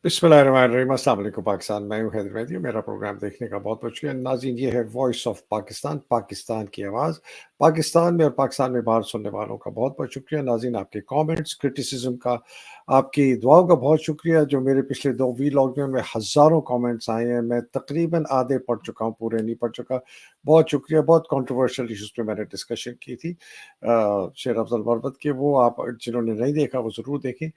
बिस्मिल्लाहिर्रहमानिर्रहीम, अस्सलाम वालेकुम पाकिस्तान। मैं हूं हैदर मेहदी। मेरा प्रोग्राम देखने का बहुत बहुत शुक्रिया नाज़रीन। ये है वॉइस ऑफ पाकिस्तान, पाकिस्तान की आवाज़। पाकिस्तान में और पाकिस्तान में बाहर सुनने वालों का बहुत बहुत शुक्रिया नाज़रीन। आपके कमेंट्स, क्रिटिसिज्म का, आपकी दुआओं का बहुत शुक्रिया। जो मेरे पिछले 2 वीलॉग में उनमें हज़ारों कमेंट्स आए हैं। मैं तकरीबन आधे पढ़ चुका हूँ, पूरे नहीं पढ़ चुका। बहुत शुक्रिया। बहुत कंट्रोवर्शियल इश्यूज़ पे मैंने डिस्कशन की थी शेर अफ़ज़ल बरबत के। वो आप जिन्होंने नहीं देखा वो ज़रूर देखें।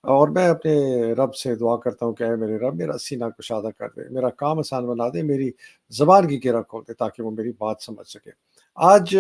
और मैं अपने रब से दुआ करता हूँ कि ऐ मेरे रब मेरा सीना कुशादा कर दे, मेरा काम आसान बना दे, मेरी ज़बान की गिरा खोल दे ताकि वो मेरी बात समझ सके। आज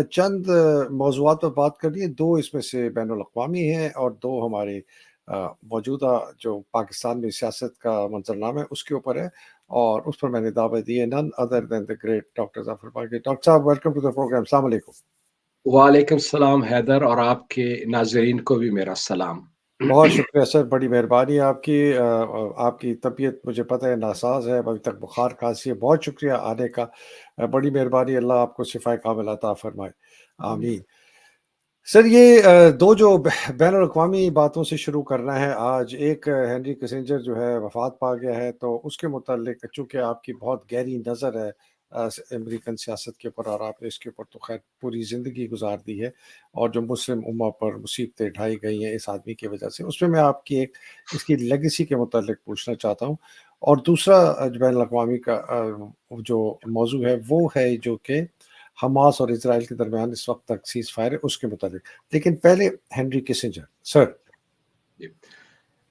चंद मौज़ूआत पर बात करनी है। 2 इसमें से बैनुल-अक़वामी हैं और 2 हमारे मौजूदा जो पाकिस्तान में सियासत का मंज़रनामा है उसके ऊपर है, और उस पर मैंने दावत दी है none other than the great doctor Zafar Farooqui. Doctor साहब, वेलकम टू द प्रोग्राम। अस्सलाम वालेकुम। वालेकुम सलाम हैदर, और आपके नाज़रीन को भी मेरा सलाम। बहुत शुक्रिया सर, बड़ी मेहरबानी आपकी। आपकी तबीयत मुझे पता है नासाज़ है, अभी तक बुखार खांसी है। बहुत शुक्रिया आने का। बड़ी मेहरबानी, अल्लाह आपको शिफ़ाए कामिल अता फ़रमाए। आमीन। सर, ये 2 जो बैनुल-अक़वामी बातों से शुरू करना है आज। एक हेनरी किसिंजर जो है वफ़ात पा गया है, तो उसके मुतालिक चूँकि आपकी बहुत गहरी नज़र है अमेरिकन सियासत के ऊपर, और आपने इसके ऊपर तो ख़ैर पूरी ज़िंदगी गुज़ार दी है, और जो मुस्लिम उम्मा पर मुसीबतें ढाई गई हैं इस आदमी की वजह से, उसमें मैं आपकी एक इसकी लेगेसी के मुतालिक पूछना चाहता हूँ। और दूसरा जो बैनुल-अक़वामी का जो मौज़ू है वो है जो कि हमास और इज़राइल के दरमियान इस वक़्त तक सीज़-फायर है उसके मुताबिक। लेकिन पहले हेनरी किसिंजर, सर। जी,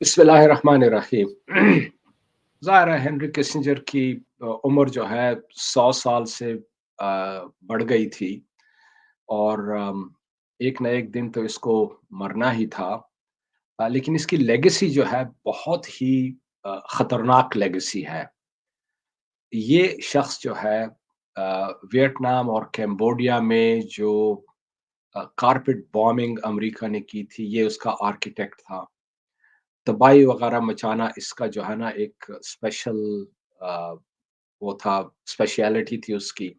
बिस्मिल्लाहिर्रहमानिर्रहीम। ज़ाहिर है हेनरी किसिंजर की उम्र जो है 100 साल से बढ़ गई थी, और एक न एक दिन तो इसको मरना ही था। लेकिन इसकी लेगेसी जो है बहुत ही खतरनाक लेगेसी है। ये शख्स जो है वियतनाम और कैम्बोडिया में जो कारपेट बॉम्बिंग अमेरिका ने की थी, ये उसका आर्किटेक्ट था। तबाही वगैरह मचाना इसका जो है ना एक स्पेशल अ, वो था, स्पेशलिटी थी उसकी।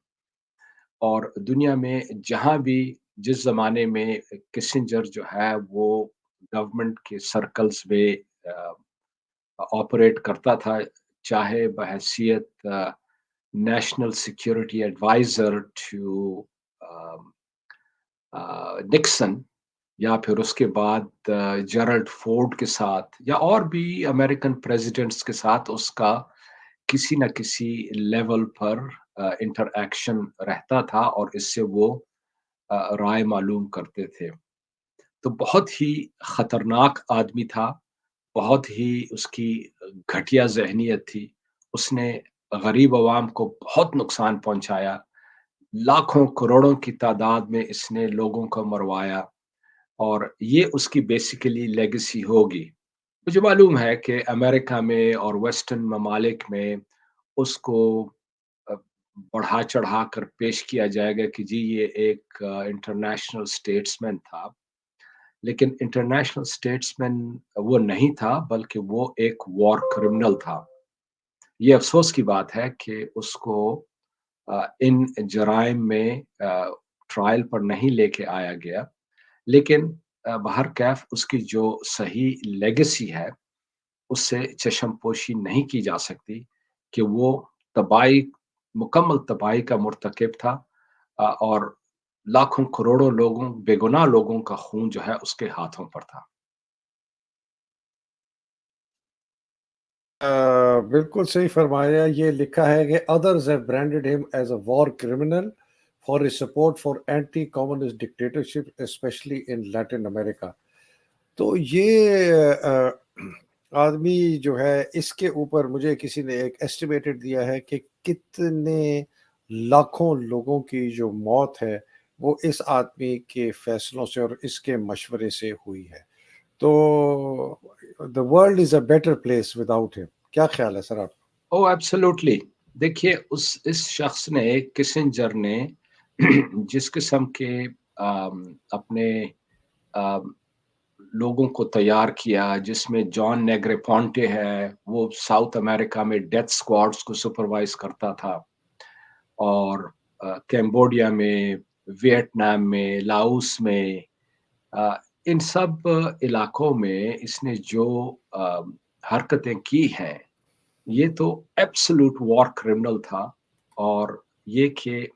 और दुनिया में जहाँ भी जिस ज़माने में किसिंजर जो है वो गवर्नमेंट के सर्कल्स में अ, ऑपरेट करता था, चाहे बहैसियत national security adviser to a Nixon, या फिर उसके बाद जेरल्ड फोर्ड के साथ, या और भी अमेरिकन प्रेसिडेंट्स के साथ उसका किसी न किसी लेवल पर इंटरैक्शन रहता था, और इससे वो राय मालूम करते थे। तो बहुत ही खतरनाक आदमी था, बहुत ही उसकी घटिया ज़हनियत थी। उसने गरीब अवाम को बहुत नुकसान पहुँचाया, लाखों करोड़ों की तादाद में इसने लोगों को मरवाया, और ये उसकी बेसिकली लेगेसी होगी। मुझे मालूम है कि अमेरिका में और वेस्टर्न ममालिक में उसको अ, बढ़ा-चढ़ा कर पेश किया जाएगा कि जी ये एक इंटरनेशनल स्टेट्समैन था। लेकिन इंटरनेशनल स्टेट्समैन वो नहीं था, बल्कि वो एक वॉर क्रिमिनल था। ये अफ़सोस की बात है कि उसको इन जराइम में ट्रायल पर नहीं लेके आया गया। लेकिन बहरकैफ़ उसकी जो सही लेगेसी है, उससे चश्मपोशी नहीं की जा सकती कि वो तबाही मुकम्मल तबाही का मुर्तकिब था, और लाखों करोड़ों लोगों, बेगुनाह लोगों का खून जो है उसके हाथों पर था। बिल्कुल सही फरमाया। ये लिखा है कि others have branded him as a war criminal for his support for anti communist dictatorship specially in Latin America. तो ये आदमी जो है इसके ऊपर मुझे किसी ने एक एस्टिमेटेड दिया है कि कितने लाखों लोगों की जो मौत है वो इस आदमी के फैसलों से और इसके मशवरे से हुई है। तो the world is a better place without him. क्या ख़्याल है सर आप? ओह! एब्सोल्यूटली। देखिए, उस इस शख्स ने, किसिंजर ने जिस किस्म के अपने अ, लोगों को तैयार किया, जिसमें जॉन नेग्रेपोंटे है, वो साउथ अमेरिका में डेथ स्क्वाड्स को सुपरवाइज़ करता था, और कैम्बोडिया में, वियतनाम में, लाओस में, इन सब इलाकों में इसने जो हरकतें की हैं, ये तो एब्सोल्यूट वॉर क्रिमिनल था। और ये कि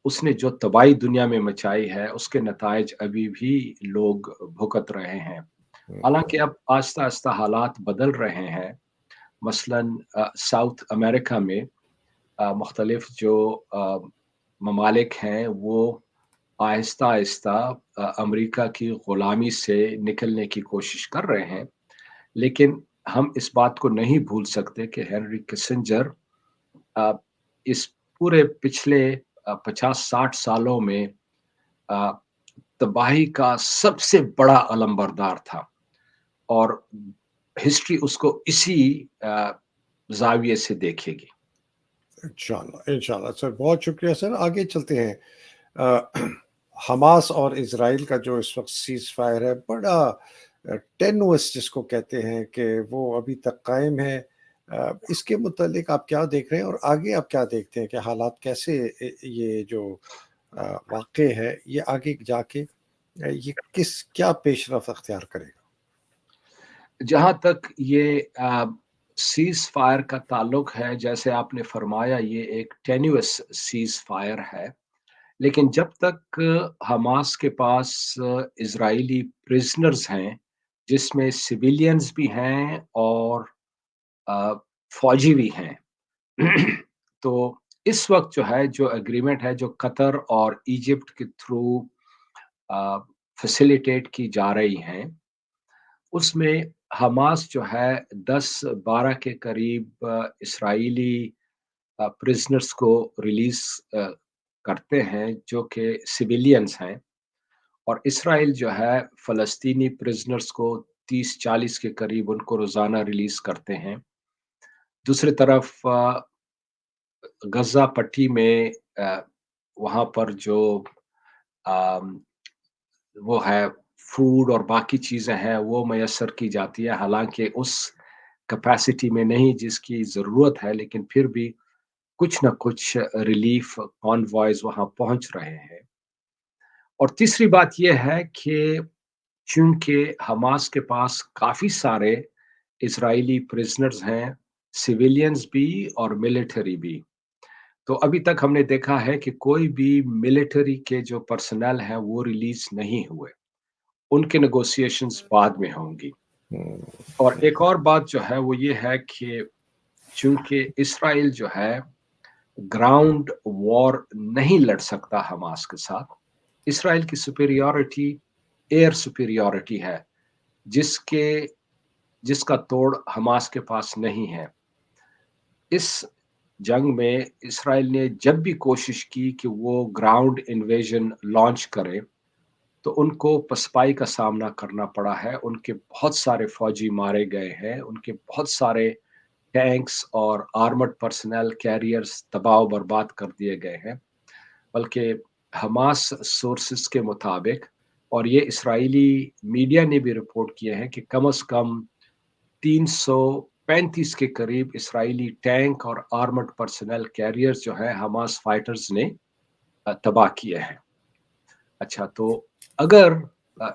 उसने जो तबाही दुनिया में मचाई है, उसके नतायज अभी भी लोग भुगत रहे हैं। हालाँकि अब आहिस्ता-आहिस्ता हालात बदल रहे हैं। मसलन साउथ अमेरिका में मुख्तलिफ जो ममालिक हैं, वो आहिस्ता-आहिस्ता अमेरिका की ग़ुलामी से निकलने की कोशिश कर रहे हैं। लेकिन हम इस बात को नहीं भूल सकते कि हेनरी किसिंजर अ, इस पूरे पिछले 50-60 सालों में अ, तबाही का सबसे बड़ा अलमबरदार था और हिस्ट्री उसको इसी अ, ज़ाविये से देखेगी। इंशाल्लाह इंशाल्लाह सर, बहुत शुक्रिया सर। आगे चलते हैं। हमास और इजराइल का जो इस वक्त सीज फायर है, बड़ा टेनुअस जिसको कहते हैं, कि वो अभी तक कायम है। इसके मुतालिक आप क्या देख रहे हैं और आगे आप क्या देखते हैं कि हालात कैसे, ये जो वाक़े है ये आगे जाके ये क्या पेशरफ अख्तियार करेगा? जहाँ तक ये सीज़ फायर का ताल्लुक है, जैसे आपने फरमाया, ये एक टेन्युअस सीज़ फायर है। लेकिन जब तक हमास के पास इज़राइली प्रिज़नर्स हैं, जिसमें सिविलियंस भी हैं और अ, फ़ौजी भी हैं। तो इस वक़्त जो है, जो एग्रीमेंट है, जो कतर और इजिप्ट के थ्रू अ, फैसिलिटेट की जा रही हैं, उसमें हमास जो है 10-12 के करीब इस्राएली प्रिज़नर्स को रिलीज़ करते हैं, जो कि सिविलियंस हैं। और इस्राएल जो है फ़लस्तीनी प्रिज़नर्स को 30-40 के करीब उनको रोज़ाना रिलीज़ करते हैं। दूसरी तरफ गज़ा पट्टी में वहाँ पर जो अम, वो है फूड और बाकी चीज़ें हैं, वो मैसर की जाती है। हालाँकि उस कैपेसिटी में नहीं जिसकी ज़रूरत है, लेकिन फिर भी कुछ न कुछ रिलीफ़ कॉन्वॉयज़ वहाँ पहुँच रहे हैं। और तीसरी बात ये है कि चूँकि हमास के पास काफ़ी सारे इज़राइली प्रिज़नर्स हैं, सिविलियंस भी और मिलिट्री भी। तो अभी तक हमने देखा है कि कोई भी मिलिट्री के जो पर्सनल हैं, वो रिलीज़ नहीं हुए। उनके नेगोशिएशंस बाद में होंगी। हम्म, और एक और बात जो है, वो ये है कि चूँकि इस्राइल जो है ग्राउंड वॉर नहीं लड़ सकता हमास के साथ। इस्राइल की सुपीरियॉरिटी एयर सुपीरियॉरिटी है, जिसके जिसका तोड़ हमास के पास नहीं है। इस जंग में इस्राइल ने जब भी कोशिश की कि वो ग्राउंड इन्वेजन लॉन्च करे, तो उनको पसपाई का सामना करना पड़ा है। उनके बहुत सारे फौजी मारे गए हैं, उनके बहुत सारे टैंक्स और आर्मर्ड पर्सनल कैरियर्स तबाह-बर्बाद कर दिए गए हैं। बल्कि हमास सोर्सेज़ के मुताबिक, और ये इस्राएली मीडिया ने भी रिपोर्ट किए हैं, कि कम से कम 335 के करीब इस्राएली टैंक और आर्मर्ड पर्सनल कैरियर्स जो हैं, हमास फाइटर्स ने तबाह किए हैं। अच्छा, तो अगर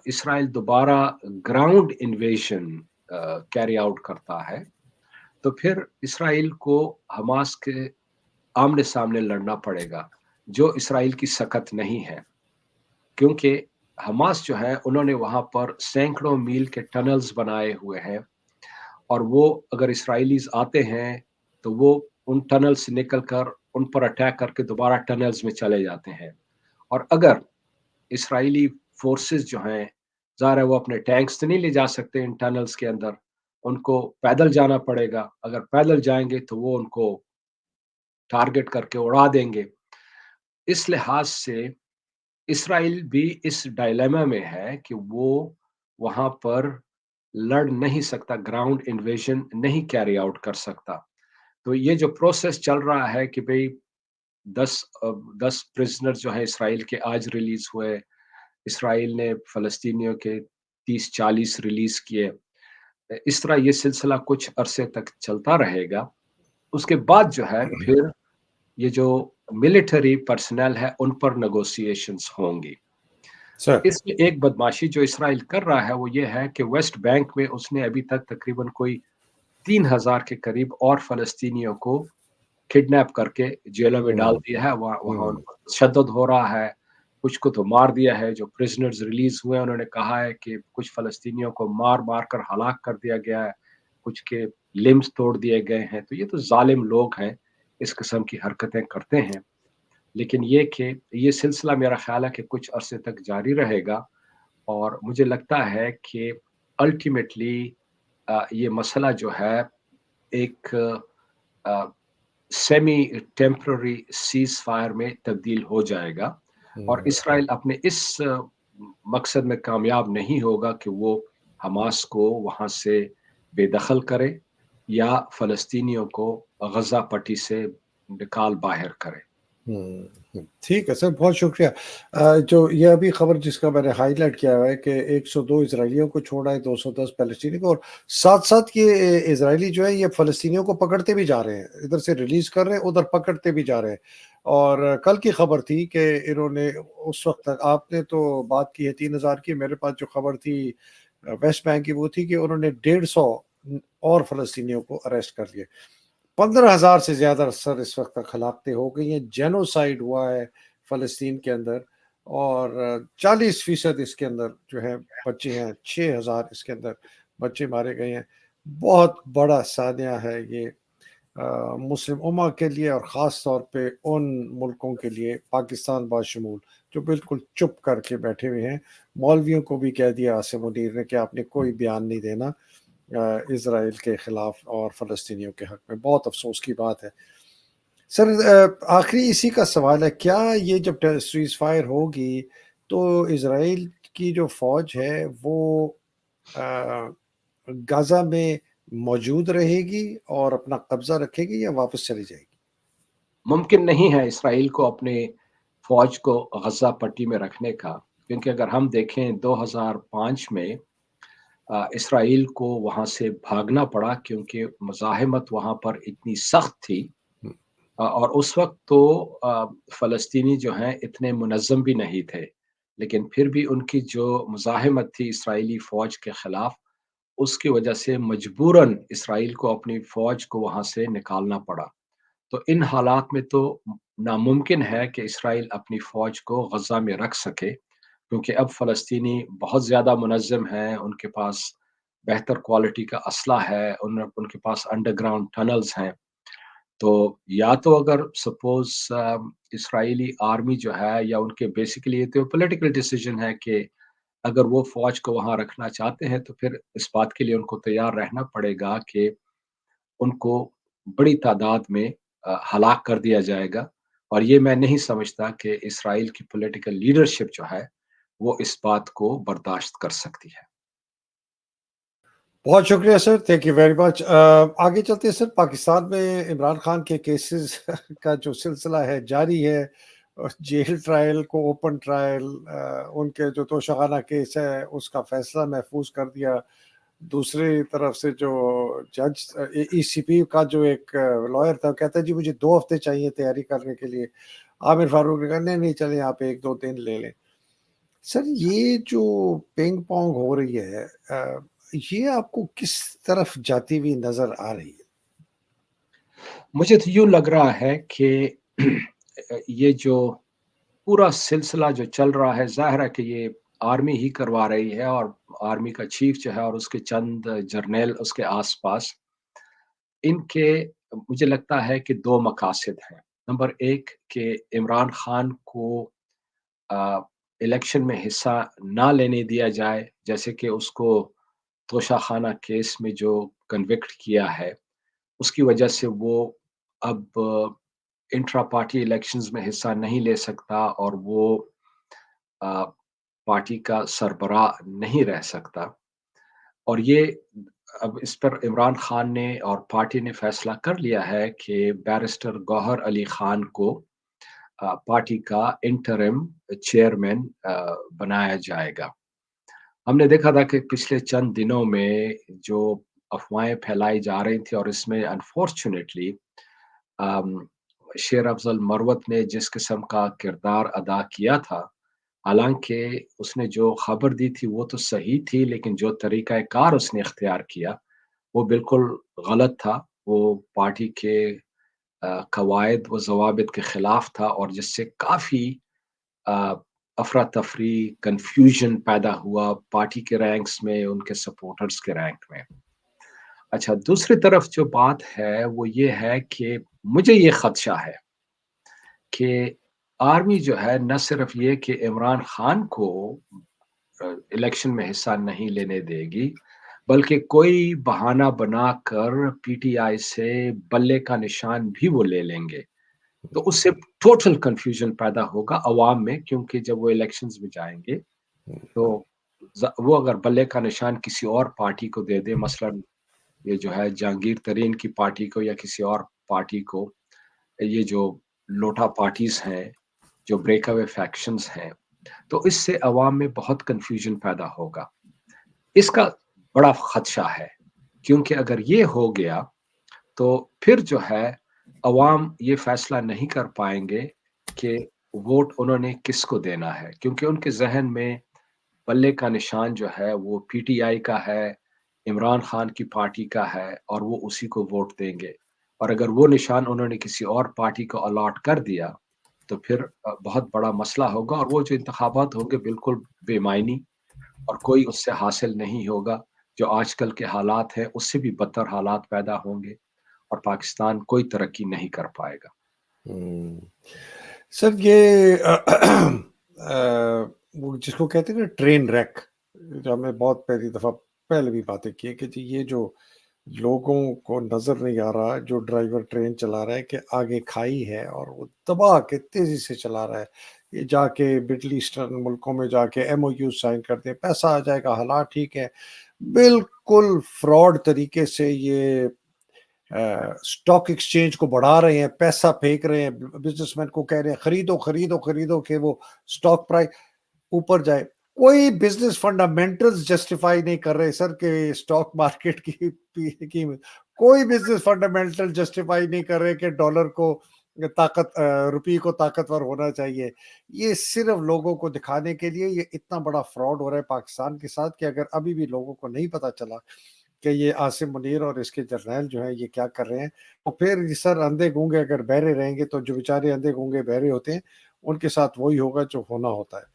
इस्राइल दोबारा ग्राउंड इन्वेजन कैरी आउट करता है, तो फिर इस्राइल को हमास के आमने-सामने लड़ना पड़ेगा, जो इस्राइल की सकत नहीं है। क्योंकि हमास जो है, उन्होंने वहाँ पर सैकड़ों मील के टनल्स बनाए हुए हैं, और वो अगर इस्राइलीज़ आते हैं, तो वो उन टनल से निकल कर उन पर अटैक करके दोबारा टनल्स में चले जाते हैं। और अगर इस्राएली फ़ोर्सेस जो हैं, ज़ाहिर है वो अपने टैंक्स तो नहीं ले जा सकते इन टनल्स के अंदर, उनको पैदल जाना पड़ेगा। अगर पैदल जाएँगे, तो वो उनको टारगेट करके उड़ा देंगे। इस लिहाज से इस्राइल भी इस डायलेमा में है कि वो वहाँ पर लड़ नहीं सकता, ग्राउंड इन्वेजन नहीं कैरी आउट कर सकता। तो ये जो प्रोसेस चल रहा है कि भई 10 प्रिज़नर जो हैं इस्राइल के आज रिलीज़ हुए, इस्राइल ने फ़लस्तीनियों के 30-40 रिलीज़ किए। इस तरह ये सिलसिला कुछ अरसे तक चलता रहेगा। उसके बाद जो है फिर ये जो मिलिटरी पर्सनल है, उन पर नेगोशिएशंस होंगी। सर। इसमें एक बदमाशी जो इसराइल कर रहा है वो ये है कि वेस्ट बैंक में उसने अभी तक तकरीबन कोई 3000 के करीब और फ़लस्तीनियों को किडनैप करके जेलों में डाल हुँ, दिया है, वहाँ वहाँ उन हुँ, पर तशद्दुद हो रहा है, कुछ को तो मार दिया है, जो प्रिज़नर्स रिलीज़ हुए हैं उन्होंने कहा है कि कुछ फ़लस्तीनियों को मार-मार कर हलाक कर दिया गया है, कुछ के लिम्स तोड़ दिए गए हैं, तो ये तो ज़ालिम लोग हैं, इस किस्म की हरकतें करते हैं। लेकिन ये कि ये सिलसिला मेरा ख़्याल है कि कुछ अरसे तक जारी रहेगा और मुझे लगता है कि अल्टीमेटली ये मसला जो है एक अ, सेमी टेम्पररी सीज़ फायर में तब्दील हो जाएगा और हुँ। इसराइल अपने इस मकसद में कामयाब नहीं होगा कि वो हमास को वहाँ से बेदखल करे या फ़लस्तीनियों को गज़ा पट्टी से निकाल बाहर करे। हुँ, हुँ। ठीक है सर, बहुत शुक्रिया। जो ये अभी खबर जिसका मैंने हाइलाइट किया हुआ है कि 102 इज़राइलियों को छोड़ा है, 210 पैलेस्टीनी को, और साथ-साथ ये इज़राइली जो है ये फ़लस्तीनियों को पकड़ते भी जा रहे हैं। इधर से रिलीज़ कर रहे हैं, उधर पकड़ते भी जा रहे हैं। और कल की खबर थी कि इन्होंने उस वक़्त तक, आपने तो बात की है 3000 की, मेरे पास जो खबर थी वेस्ट बैंक की, वो थी कि उन्होंने 150 और फ़लस्तीनियों को अरेस्ट कर लिया। 15,000 से ज़्यादा सर इस वक़्त तक हलाकतें हो गई हैं, जेनोसाइड हुआ है फ़लस्तीन के अंदर, और 40% इसके अंदर जो है बच्चे हैं, 6,000 इसके अंदर बच्चे मारे गए हैं। बहुत बड़ा सानिया है ये मुस्लिम उम्मा के लिए, और ख़ास तौर पे उन मुल्कों के लिए, पाकिस्तान बाशमूल, जो बिल्कुल चुप करके बैठे हुए हैं। मौलवियों को भी कह दिया आसिम मुनीर ने कि आपने कोई बयान नहीं देना इज़राइल के खिलाफ और फ़लस्तीनियों के हक़ में। बहुत अफ़सोस की बात है। सर आखिरी इसी का सवाल है, क्या ये जब सीज़ फायर होगी तो इज़राइल की जो फ़ौज है वो अ, गाज़ा में मौजूद रहेगी और अपना कब्ज़ा रखेगी या वापस चली जाएगी? मुमकिन नहीं है इसराइल को अपने फ़ौज को गज़ा पट्टी में रखने का, क्योंकि अगर हम देखें 2005 में इसराइल को वहाँ से भागना पड़ा क्योंकि मुज़ाहिमत वहाँ पर इतनी सख्त थी हुँ, और उस वक़्त तो फ़लस्तीनी जो हैं इतने मुनज़्ज़म भी नहीं थे। लेकिन फिर भी उनकी जो मुज़ाहिमत थी इसराइली फ़ौज के खिलाफ, उसकी वजह से मजबूरन इसराइल को अपनी फ़ौज को वहाँ से निकालना पड़ा। तो इन हालात में तो नामुमकिन है कि इसराइल अपनी फ़ौज को गज़ा में रख सके, क्योंकि अब फ़लस्तीनी बहुत ज़्यादा मुनज़्ज़म हैं, उनके पास बेहतर क्वालिटी का असलहा है, उनके पास अंडरग्राउंड टनल्स हैं। तो या तो अगर सपोज़ इज़राइली आर्मी जो है या उनके बेसिकली ये तो पॉलिटिकल डिसीज़न है कि अगर वो फ़ौज को वहाँ रखना चाहते हैं, तो फिर इस बात के लिए उनको तैयार रहना पड़ेगा कि उनको बड़ी तादाद में हलाक कर दिया जाएगा और ये मैं नहीं समझता कि इसराइल की पॉलिटिकल लीडरशिप जो है, वो इस बात को बर्दाश्त कर सकती है। बहुत शुक्रिया sir, thank you very much. आगे चलते हैं सर, पाकिस्तान में इमरान खान के केसेस का जो सिलसिला है जारी है, और जेल ट्रायल को ओपन ट्रायल, उनके जो तोशाखाना केस है उसका फैसला महफूज कर दिया। दूसरी तरफ से जो जज ईसीपी का जो एक लॉयर था, वो कहता है जी मुझे 2 हफ्ते चाहिए तैयारी करने के लिए। आमिर फारूक ने कहा नहीं, नहीं चलें आप 1-2 दिन ले लें। सर ये जो पिंग पोंग हो रही है ये आपको किस तरफ जाती हुई नज़र आ रही है? मुझे तो यूँ लग रहा है कि ये जो पूरा सिलसिला जो चल रहा है, ज़ाहिर है कि ये आर्मी ही करवा रही है और आर्मी का चीफ जो है और उसके चंद जर्नैल उसके आस-पास, इनके मुझे लगता है कि 2 मकासद हैं। नंबर 1 कि इमरान खान को अ, इलेक्शन में हिस्सा ना लेने दिया जाए, जैसे कि उसको तोशाखाना केस में जो कन्विक्ट किया है, उसकी वजह से वो अब इंट्रा पार्टी इलेक्शंस में हिस्सा नहीं ले सकता और वो अ, पार्टी का सरबराह नहीं रह सकता और ये अब इस पर इमरान खान ने और पार्टी ने फैसला कर लिया है कि बैरिस्टर गौहर अली खान को पार्टी का इंटरिम चेयरमैन बनाया जाएगा। हमने देखा था कि पिछले चंद दिनों में जो अफ़वाहें फैलाई जा रही थी और इसमें अनफॉर्च्यूनेटली अम, शेर अफ़ज़ल मरवत ने जिस किस्म का किरदार अदा किया था, हालाँकि उसने जो खबर दी थी वो तो सही थी, लेकिन जो तरीक़ा-ए-कार उसने इख्तियार किया, वो बिल्कुल गलत था। वो पार्टी के कवायद व ज़वाबित के खिलाफ था और जिससे काफ़ी अ, अफ़रा-तफ़री, कन्फ्यूज़न पैदा हुआ पार्टी के रैंक्स में, उनके सपोर्टर्स के रैंक में। अच्छा, दूसरी तरफ जो बात है, वो ये है कि मुझे ये ख़दशा है कि आर्मी जो है, न सिर्फ़ ये कि इमरान ख़ान को इलेक्शन में हिस्सा नहीं लेने देगी, बल्कि कोई बहाना बनाकर पीटीआई से बल्ले का निशान भी वो ले लेंगे। तो उससे टोटल कन्फ्यूज़न पैदा होगा अवाम में, क्योंकि जब वो इलेक्शंस में जाएँगे, तो वो अगर बल्ले का निशान किसी और पार्टी को दे दें, मसलन ये जो है जहांगीर तरीन की पार्टी को या किसी और पार्टी को, ये जो लोटा पार्टीज़ हैं, जो ब्रेकअवे फैक्शंस हैं, तो इससे अवाम में बहुत कन्फ्यूज़न पैदा होगा। इसका बड़ा खदशा है, क्योंकि अगर ये हो गया, तो फिर जो है अवाम ये फ़ैसला नहीं कर पाएँगे कि वोट उन्होंने किसको देना है, क्योंकि उनके ज़हन में बल्ले का निशान जो है वो पीटीआई का है, इमरान खान की पार्टी का है और वो उसी को वोट देंगे। और अगर वो निशान उन्होंने किसी और पार्टी को अलॉट कर दिया, तो फिर बहुत बड़ा मसला होगा और वो जो इंतखाबात होंगे बिल्कुल बेमायनी और कोई उससे हासिल नहीं होगा। जो आजकल के हालात हैं, उससे भी बदतर हालात पैदा होंगे और पाकिस्तान कोई तरक्की नहीं कर पाएगा। सर ये वो जिसको कहते हैं ना ट्रेन रैक, जो हमने बहुत पहली दफ़ा पहले भी बातें की है कि जी ये जो लोगों को नज़र नहीं आ रहा, जो ड्राइवर ट्रेन चला रहा है कि आगे खाई है और वो दबा के तेज़ी से चला रहा है। ये जाके मिडल ईस्टर्न मुल्कों में जाके एमओयू साइन कर दें, पैसा आ जाएगा, हालात ठीक है। बिल्कुल फ्रॉड तरीके से ये स्टॉक एक्सचेंज को बढ़ा रहे हैं, पैसा फेंक रहे हैं, बिज़नेसमैन को कह रहे हैं खरीदो, खरीदो, खरीदो कि वो स्टॉक प्राइस ऊपर जाए। कोई बिज़नेस फंडामेंटल्स जस्टिफाई नहीं कर रहे सर कि स्टॉक मार्केट की कोई बिज़नेस फंडामेंटल जस्टिफाई नहीं कर रहे कि डॉलर को रुपये को ताकतवर होना चाहिए। ये सिर्फ़ लोगों को दिखाने के लिए ये इतना बड़ा फ्रॉड हो रहा है पाकिस्तान के साथ कि अगर अभी भी लोगों को नहीं पता चला कि ये आसिम मुनीर और इसके जर्नैल जो हैं ये क्या कर रहे हैं, तो फिर ये सर अंधे गूंगे अगर बहरे रहेंगे तो जो बेचारे अंधे गूंगे बहरे होते हैं उनके साथ वही होगा जो होना होता है।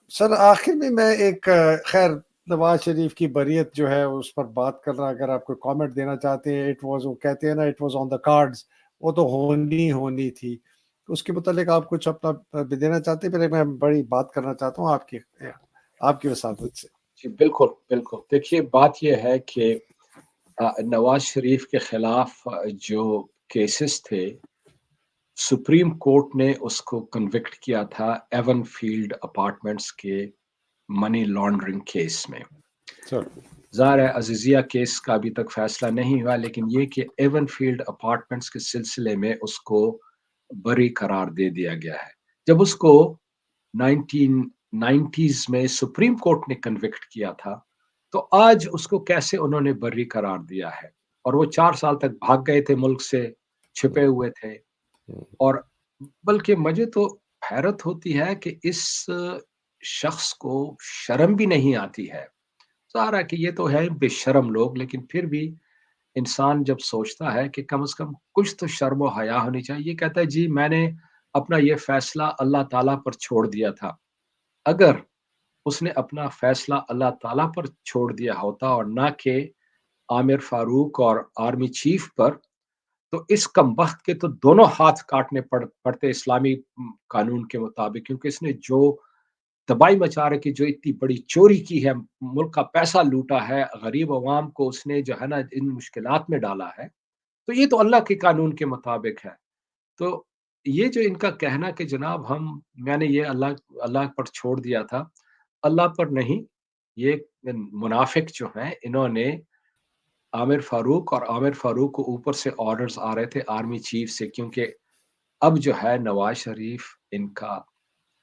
सर आखिर में मैं एक खैर नवाज शरीफ की बरियत जो है उस पर बात करना, अगर आप कोई कमेंट देना चाहते हैं, इट वाज वो कहते हैं ना it was on the cards, वो तो होनी होनी थी। उसके मुतालिक आप कुछ अपना देना चाहते हैं? पहले मैं बड़ी बात करना चाहता हूँ आपकी आपकी वसादत से। जी, बिल्कुल, बिल्कुल। देखिए, बात ये है कि नवाज़ शरीफ के खिलाफ जो केसेस थे, सुप्रीम कोर्ट ने उसको कन्विक्ट किया था एवन फील्ड अपार्टमेंट्स के मनी लॉन्ड्रिंग केस में। सर ज़ाहिर है अज़ीज़िया केस का अभी तक फैसला नहीं हुआ, लेकिन ये कि एवन फील्ड अपार्टमेंट्स के सिलसिले में उसको बरी करार दे दिया गया है। जब उसको 1990s में सुप्रीम कोर्ट ने कन्विक्ट किया था, तो आज उसको कैसे उन्होंने बरी करार दिया है? और वो 4 साल तक भाग गए थे मुल्क से, छिपे हुए थे। और बल्कि मुझे तो हैरत होती है कि इस शख्स को शर्म भी नहीं आती है। ज़ाहिर है कि ये तो है बेशर्म लोग, लेकिन फिर भी इंसान जब सोचता है कि कम से कम कुछ तो शर्म और हया होनी चाहिए। ये कहता है जी मैंने अपना ये फैसला अल्लाह ताला पर छोड़ दिया था। अगर उसने अपना फैसला अल्लाह ताला पर छोड़ दिया होता और ना कि आमिर फारूक और आर्मी चीफ पर, तो इस कमबख्त के तो दोनों हाथ काटने पड़ते इस्लामी कानून के मुताबिक, क्योंकि इसने जो तबाही मचा रखी, जो इतनी बड़ी चोरी की है, मुल्क का पैसा लूटा है, गरीब अवाम को उसने जो है ना इन मुश्किलात में डाला है, तो ये तो अल्लाह के कानून के मुताबिक है। तो ये जो इनका कहना कि जनाब मैंने ये अल्लाह अल्लाह पर छोड़ दिया था, अल्लाह पर नहीं, ये मुनाफिक जो हैं इन्होंने आमिर फारूक और आमिर फारूक को ऊपर से ऑर्डर्स आ रहे थे आर्मी चीफ से, क्योंकि अब जो है नवाज शरीफ इनका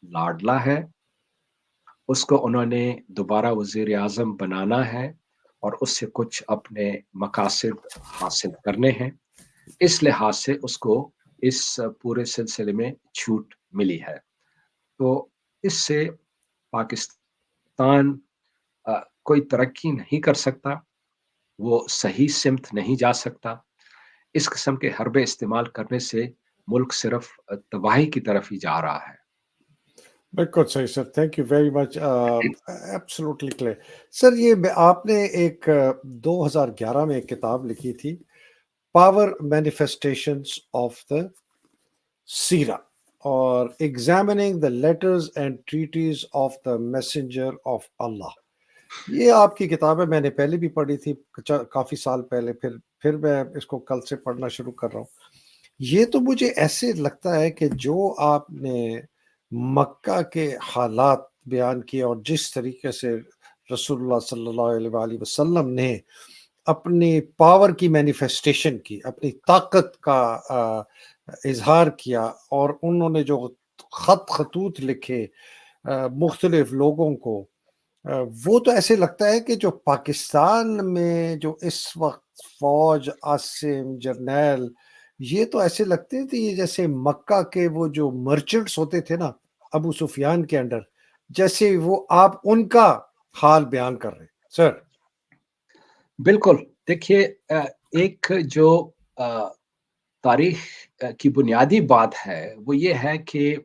लाडला है, उसको उन्होंने दोबारा वज़ीर-ए-आज़म बनाना है और उससे कुछ अपने मकासद हासिल करने हैं। इस लिहाज से उसको इस पूरे सिलसिले में छूट मिली है। तो इससे पाकिस्तान कोई तरक्की नहीं कर सकता, वो सही सिमत नहीं जा सकता। इस किस्म के हरबे इस्तेमाल करने से मुल्क सिर्फ तबाही की तरफ ही जा रहा है। बिल्कुल सही sir, thank you very much, absolutely clear. Sir ये आपने एक 2011 में एक किताब लिखी थी, पावर मैनिफेस्टेशंस ऑफ द सीरा, और examining the letters and treaties of the messenger of Allah. ये आपकी किताब है, मैंने पहले भी पढ़ी थी काफी साल पहले, फिर मैं इसको कल से पढ़ना शुरू कर रहा हूँ। ये तो मुझे ऐसे लगता है कि जो आपने मक्का के हालात बयान किए और जिस तरीके से रसूलुल्लाह सल्लल्लाहु अलैहि वसल्लम ने अपनी पावर की मैनिफेस्टेशन की, अपनी ताकत का इजहार किया, और उन्होंने जो खतूत लिखे मुख्तलिफ लोगों को, वो तो ऐसे लगता है कि जो पाकिस्तान में जो इस वक्त फौज, आसिम, जरनैल, ये तो ऐसे लगते थे ये जैसे मक्का के वो जो मर्चेंट्स होते थे ना, अबू सुफियान के अंडर, जैसे वो आप उनका हाल बयान कर रहे हैं सर। बिल्कुल, देखिए एक जो अ, तारीख की बुनियादी बात है, वो ये है कि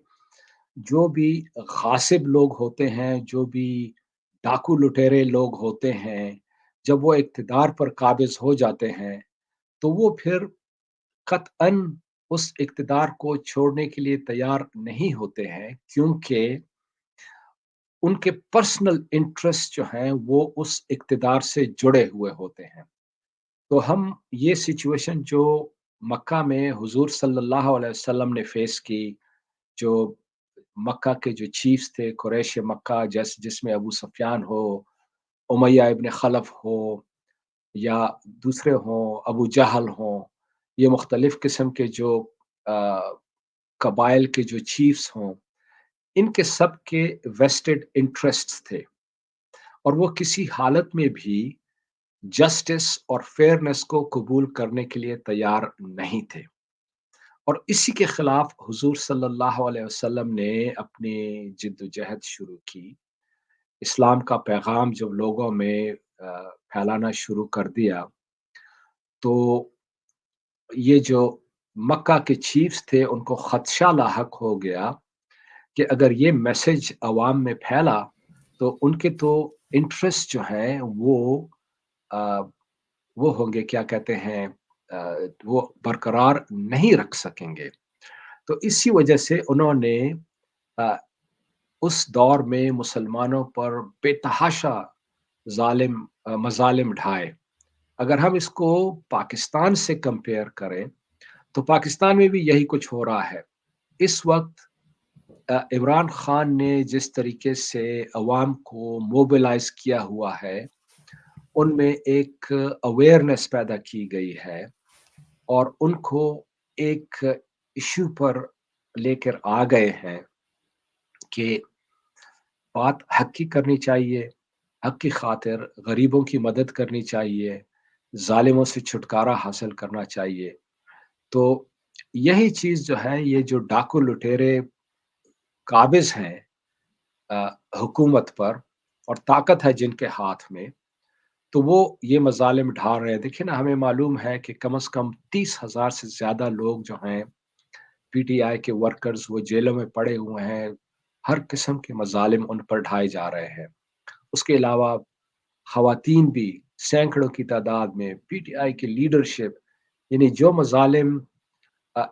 जो भी गासिब लोग होते हैं, जो भी डाकू लुटेरे लोग होते हैं, जब वो इक़्तिदार पर काबिज़ हो जाते हैं, तो वो फिर क़त्अन उस इक़्तिदार को छोड़ने के लिए तैयार नहीं होते हैं, क्योंकि उनके पर्सनल इंटरेस्ट जो हैं, वो उस इक़्तिदार से जुड़े हुए होते हैं। तो हम ये सिचुएशन जो मक्का में हुज़ूर सल्लल्लाहु अलैहि वसल्लम ने फ़ेस की, जो मक्का के जो चीफ्स थे, कुरैश मक्का, जिसमें अबू सुफ़ियान हो, उमय्या इब्न खलफ हो, या दूसरे हों, अबू जहल हों, ये मुख्तलिफ़ किस्म के जो अ, कबाइल के जो चीफ्स हों, इनके सब के वेस्टेड इंटरेस्ट्स थे, और वो किसी हालत में भी जस्टिस और फेयरनेस को कबूल करने के लिए तैयार नहीं थे। और इसी के खिलाफ हुजूर सल्लल्लाहु अलैहि वसल्लम ने अपनी जिद्दोजहद शुरू की। इस्लाम का पैगाम जब लोगों में फैलाना शुरू कर दिया, तो ये जो मक्का के चीफ्स थे, उनको खदशा लाहक हो गया कि अगर ये मैसेज अवाम में फैला, तो उनके तो इंटरेस्ट जो हैं अ, वो होंगे, क्या कहते हैं, वो बरकरार नहीं रख सकेंगे। तो इसी वजह से उन्होंने अ, उस दौर में मुसलमानों पर बेतहाशा मज़ालिम ढाए। अगर हम इसको पाकिस्तान से कंपेयर करें, तो पाकिस्तान में भी यही कुछ हो रहा है। इस वक़्त इमरान खान ने जिस तरीके से अवाम को मोबिलाइज़ किया हुआ है, उनमें एक अवेयरनेस पैदा की गई है, और उनको एक इश्यू पर लेकर आ गए हैं कि बात हक की करनी चाहिए, हक की खातिर गरीबों की मदद करनी चाहिए, ज़ालिमों से छुटकारा हासिल करना चाहिए। तो यही चीज़ जो है, ये जो डाकू लुटेरे काबिज़ हैं हुकूमत पर, और ताकत है जिनके हाथ में, तो वो ये मज़ालिम ढा रहे हैं। देखिए ना, हमें मालूम है कि कम से कम 30,000 से ज़्यादा लोग जो हैं, पीटीआई के वर्कर्स, वो जेलों में पड़े हुए हैं। हर किस्म के मज़ालिम उन पर ढाए जा रहे हैं। उसके अलावा ख़वातीन भी सैकड़ों की तादाद में, पीटीआई की लीडरशिप, यानी जो मज़ालिम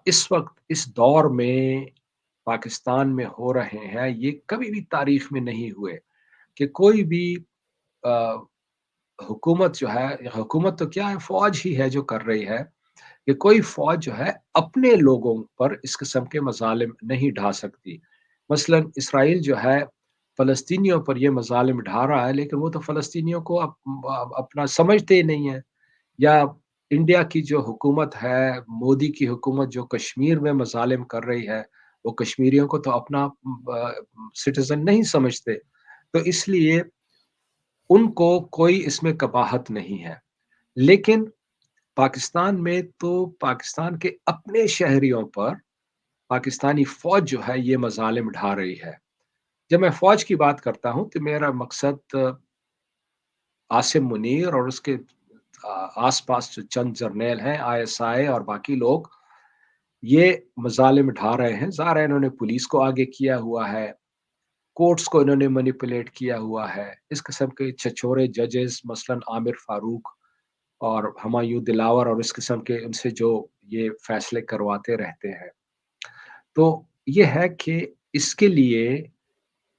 इस वक़्त इस दौर में पाकिस्तान में हो रहे हैं, ये कभी भी तारीख़ में नहीं हुए कि कोई भी अ, हुकूमत जो है, हुकूमत तो क्या है, फ़ौज ही है जो कर रही है, कि कोई फ़ौज जो है अपने लोगों पर इस किस्म के मज़ालिम नहीं ढा सकती। मसलन इसराइल जो है, फ़लस्तीनियों पर ये मज़ालिम ढा रहा है, लेकिन वो तो फ़लस्तीनियों को अपना समझते ही नहीं है। या इंडिया की जो हुकूमत है, मोदी की हुकूमत, जो कश्मीर में मज़ालिम कर रही है, वो कश्मीरियों को तो अपना सिटिज़न नहीं समझते। तो इसलिए उनको कोई इसमें कबाहत नहीं है। लेकिन पाकिस्तान में तो पाकिस्तान के अपने शहरियों पर पाकिस्तानी फ़ौज जो है, ये मज़ालिम ढा रही है। जब मैं फ़ौज की बात करता हूँ तो मेरा मकसद आसिम मुनीर और उसके आस-पास जो चंद जर्नैल हैं, आईएसआई और बाकी लोग, ये मज़ालिम ढा रहे हैं। ज़ाहिर है इन्होंने पुलिस को आगे किया हुआ है, कोर्ट्स को इन्होंने मैनिपुलेट किया हुआ है। इस किस्म के छछोरे जजेस मसलन आमिर फारूक और हुमायूं दिलावर और इस किस्म के उनसे जो ये फैसले करवाते रहते हैं। तो ये है कि इसके लिए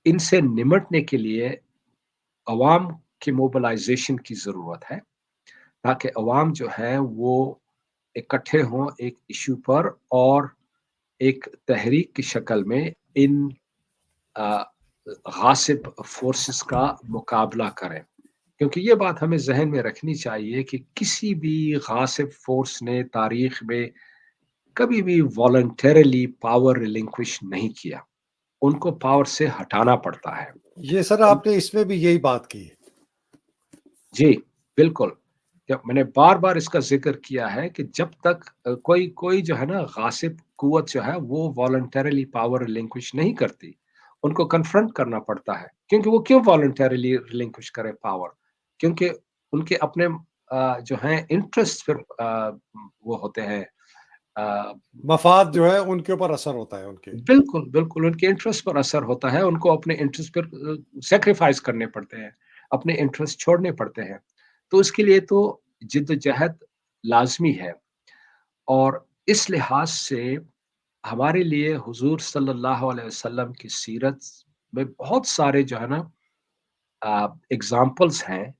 इनसे निमटने के लिए अवाम की मोबिलाइज़ेशन की ज़रूरत है, ताकि अवाम जो है वो इकट्ठे हों एक इश्यू पर और एक तहरीक की शक्ल में इन अ, गासिब फ़ोर्सेस का मुकाबला करें। क्योंकि ये बात हमें ज़हन में रखनी चाहिए कि किसी भी गासिब फ़ोर्स ने तारीख़ में कभी भी वॉलंटरीली पावर रिलिंक्विश नहीं किया। उनको पावर से हटाना पड़ता है। ये सर उन आपने इसमें भी यही बात की। जी, बिल्कुल। जब मैंने बार-बार इसका ज़िक्र किया है कि जब तक कोई कोई जो है ना गासिब क़ुव्वत जो है वो वॉलंटरीली पावर रिलिंक्विश नहीं करती। उनको कन्फ्रंट करना पड़ता है, क्योंकि वो क्यों वॉलंटरीली रिलिंक्विश करें पावर? क्योंकि उनके अपने जो हैं इंटरेस्ट फिर वो होते हैं अ, मफाद जो है उनके ऊपर असर होता है उनके। बिल्कुल, बिल्कुल उनके इंटरेस्ट पर असर होता है, उनको अपने इंटरेस्ट पर सैक्रिफाइस करने पड़ते हैं, अपने इंटरेस्ट छोड़ने पड़ते हैं। तो इसके लिए तो जिद्दोजहद लाज़मी है और इस लिहाज से हमारे लिए हुज़ूर सल्लल्लाहु अलैहि वसल्लम की सीरत में बहुत सारे जो है ना एग्ज़ाम्पल्स हैं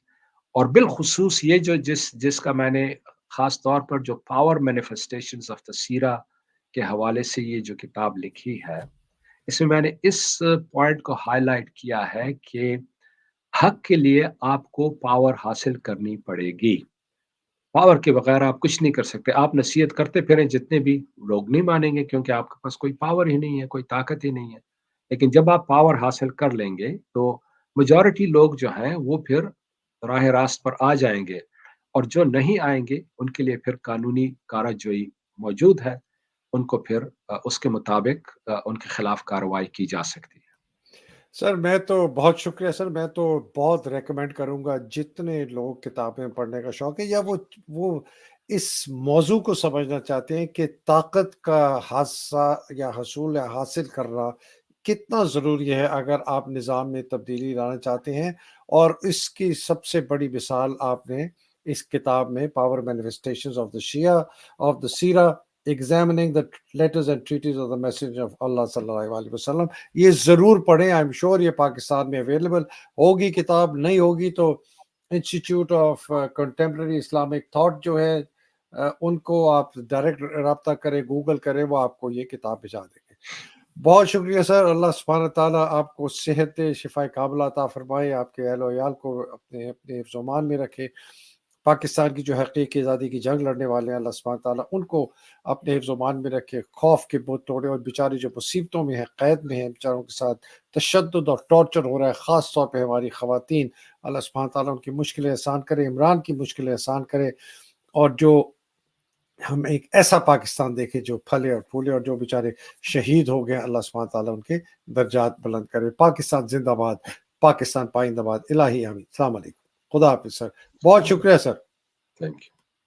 और बिलख़ुसूस ये जो जिसका मैंने ख़ास तौर पर जो पावर मैनिफेस्टेशंस ऑफ द सीरा के हवाले से ये जो किताब लिखी है, इसमें मैंने इस पॉइंट को हाइलाइट किया है कि हक़ के लिए आपको पावर हासिल करनी पड़ेगी। पावर के बगैर आप कुछ नहीं कर सकते। आप नसीहत करते फिरें जितने भी, लोग नहीं मानेंगे क्योंकि आपके पास कोई पावर ही नहीं है, कोई ताकत ही नहीं है। लेकिन जब आप पावर हासिल कर लेंगे, तो मेजॉरिटी लोग जो हैं, वो फिर राह रास्त पर आ जाएँगे और जो नहीं आएँगे, उनके लिए फिर कानूनी चाराजोई मौजूद है। उनको फिर उसके मुताबिक उनके खिलाफ कार्रवाई की जा सकती है। सर मैं तो बहुत शुक्रिया सर, मैं तो बहुत रिकमेंड करूँगा जितने लोग किताबें पढ़ने का शौक है या वो इस मौज़ू को समझना चाहते हैं कि ताकत का हादसा या हसूल या हासिल करना कितना ज़रूरी है अगर आप निज़ाम में तब्दीली लाना चाहते हैं। और इसकी सबसे बड़ी मिसाल आपने इस किताब में पावर मैनिफेस्टेशंस ऑफ द शिया ऑफ द सीरा examining the letters and treaties of the message of Allah सल्लल्लाहु अलैहि वसल्लम, ये ज़रूर पढ़ें। आई एम श्योर ये पाकिस्तान में अवेलेबल होगी किताब, नहीं होगी तो institute of contemporary Islamic thought जो है उनको आप डायरेक्ट रब्ता करें, गूगल करें, वो आपको ये किताब भिजा देंगे। बहुत शुक्रिया सर, अल्लाह सुब्हानहू तआला आपको सेहत शिफाए काबिला अता फरमाए, आपके अहल वयाल को अपने अपने हिफ्ज़-ओ-मान में रखे। पाकिस्तान की जो हकीकी आज़ादी की जंग लड़ने वाले हैं, अल्लाह सुब्हानहू तआला उनको अपने हिफ्ज़-ओ-मान में रखे, खौफ के बुत तोड़े और बेचारे जो मुसीबतों में हैं, कैद में हैं, बेचारों के साथ तशद्दुद और टॉर्चर हो रहा है, ख़ास तौर पे हमारी ख़वातीन, अल्लाह सुब्हानहू तआला उनकी मुश्किलें आसान करे, इमरान की मुश्किलें आसान करे और जो हम एक ऐसा पाकिस्तान देखें जो फले और फूले और जो बेचारे शहीद हो गए, अल्लाह सुब्हानहू तआला उनके दर्जात बुलंद करे। पाकिस्तान ज़िंदाबाद, पाकिस्तान पाइंदाबाद, इलाही आमीन। अस्सलाम वालेकुम। खुदा हाफ़िज़ सर। बहुत शुक्रिया सर। Thank you.